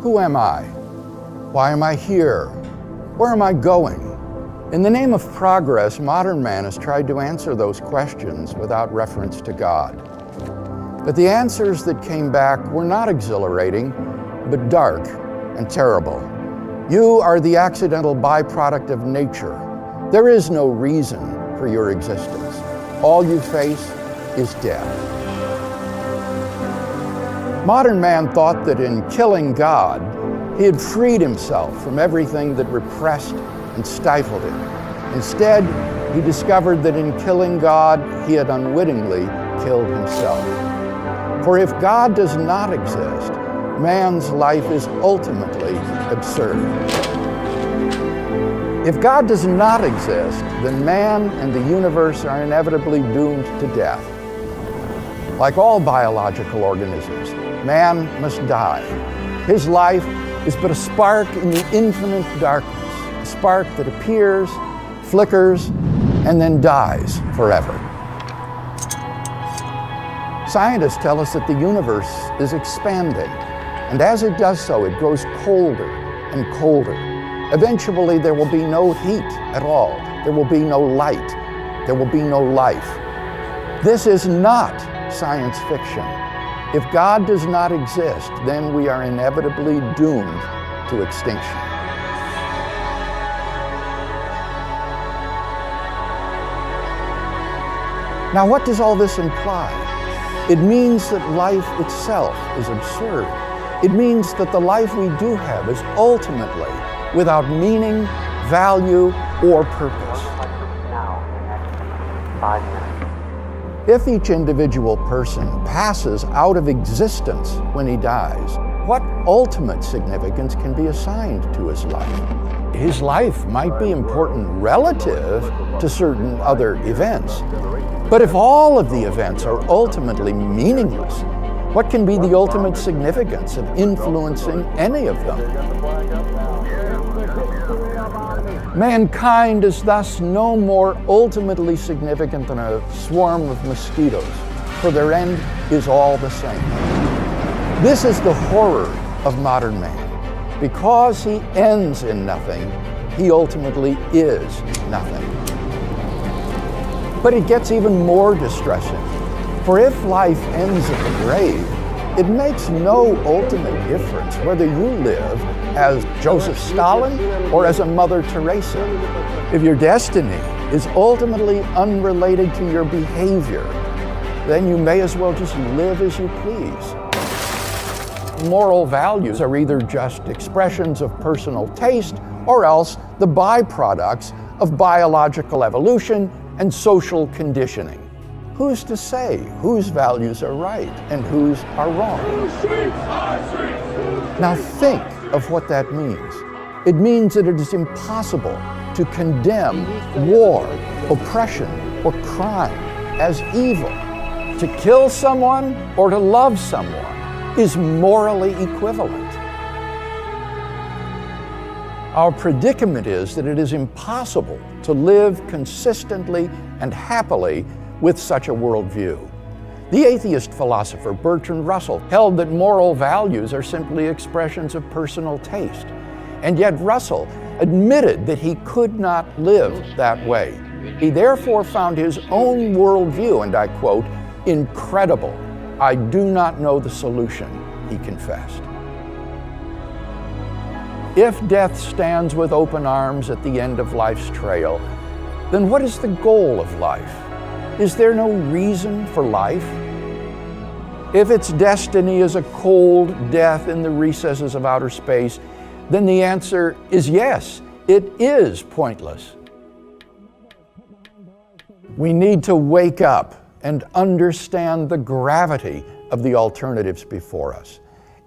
Who am I? Why am I here? Where am I going? In the name of progress, modern man has tried to answer those questions without reference to God. But the answers that came back were not exhilarating, but dark and terrible. You are the accidental byproduct of nature. There is no reason for your existence. All you face is death. Modern man thought that in killing God, he had freed himself from everything that repressed and stifled him. Instead, he discovered that in killing God, he had unwittingly killed himself. For if God does not exist, man's life is ultimately absurd. If God does not exist, then man and the universe are inevitably doomed to death. Like all biological organisms, man must die. His life is but a spark in the infinite darkness, a spark that appears, flickers, and then dies forever. Scientists tell us that the universe is expanding, and as it does so, it grows colder and colder. Eventually, there will be no heat at all. There will be no light. There will be no life. This is not science fiction. If God does not exist, then we are inevitably doomed to extinction. Now, what does all this imply? It means that life itself is absurd. It means that the life we do have is ultimately without meaning, value, or purpose. If each individual person passes out of existence when he dies, what ultimate significance can be assigned to his life? His life might be important relative to certain other events, but if all of the events are ultimately meaningless, what can be the ultimate significance of influencing any of them? Mankind is thus no more ultimately significant than a swarm of mosquitoes, for their end is all the same. This is the horror of modern man. Because he ends in nothing, he ultimately is nothing. But it gets even more distressing. For if life ends at the grave, it makes no ultimate difference whether you live as Joseph Stalin or as a Mother Teresa. If your destiny is ultimately unrelated to your behavior, then you may as well just live as you please. Moral values are either just expressions of personal taste or else the byproducts of biological evolution and social conditioning. Who's to say whose values are right and whose are wrong? Now think of what that means. It means that it is impossible to condemn war, oppression, or crime as evil. To kill someone or to love someone is morally equivalent. Our predicament is that it is impossible to live consistently and happily with such a worldview. The atheist philosopher Bertrand Russell held that moral values are simply expressions of personal taste. And yet Russell admitted that he could not live that way. He therefore found his own worldview, and I quote, "incredible. I do not know the solution," he confessed. If death stands with open arms at the end of life's trail, then what is the goal of life? Is there no reason for life? If its destiny is a cold death in the recesses of outer space, then the answer is yes, it is pointless. We need to wake up and understand the gravity of the alternatives before us.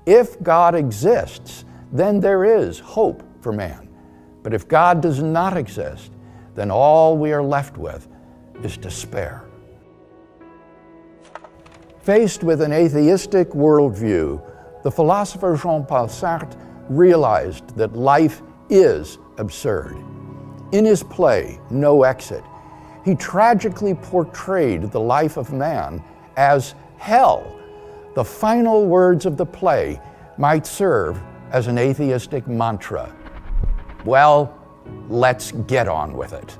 If God exists, then there is hope for man. But if God does not exist, then all we are left with is despair. Faced with an atheistic worldview, the philosopher Jean-Paul Sartre realized that life is absurd. In his play, No Exit, he tragically portrayed the life of man as hell. The final words of the play might serve as an atheistic mantra. Well, let's get on with it.